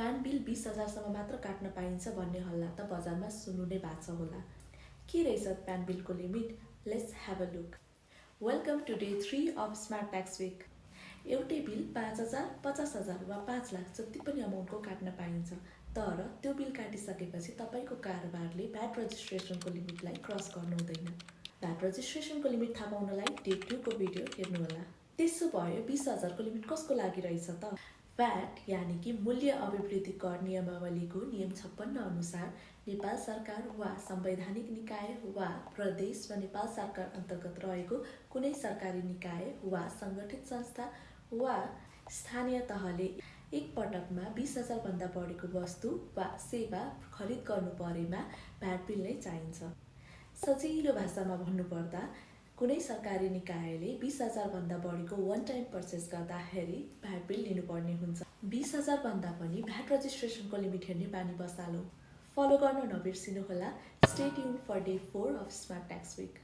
PAN bill 20,000सम्म मात्र काट्न पाइन्छ भन्ने हल्ला त बजारमा सुन्नु नै भएको छ होला। के रहेछ प्यान बिलको limit? Let's have a look. Welcome to day 3 of smart tax week. एउटै बिल 5,000, 50,000 वा 5 लाख जति पनि अमाउन्टको काट्न पाइन्छ। तर त्यो बिल काटिसकेपछि तपाईँको कारोबारले भ्याट रजिस्ट्रेसनको लिमिटलाई क्रस गर्नु हुँदैन। भ्याट रजिस्ट्रेसनको लिमिट थाहा पाउनलाई डे 2 को भिडियो हेर्नुहोला। त्यसो भयो 20,000को लिमिट कसको लागि रहेछ त? भ्याट यानि कि मूल्य अभिवृद्धि कर नियमावलीको नियम 56 अनुसार नेपाल सरकार वा संवैधानिक निकाय वा प्रदेश वा नेपाल सरकार अन्तर्गत रहेको कुनै सरकारी निकाय वा सङ्गठित संस्था वा स्थानीय तहले एक पटकमा 20,000 भन्दा बढीको वस्तु वा सेवा खरिद गर्नु परेमा भ्याट बिल नै चाहिन्छ। सजिलो भाषामा भन्नुपर्दा कुनै सरकारी निकायले 20,000 भन्दा बढीको वन टाइम पर्चेस गर्दाखेरि भ्याट बिल लिनुपर्ने हुन्छ। 20,000 भन्दा पनि भ्याट रजिस्ट्रेसनको लिमिट हेर्ने बानी बसालौँ। फलो गर्न नबिर्सिनुहोला। Stay tune for day 4 of smart tax week.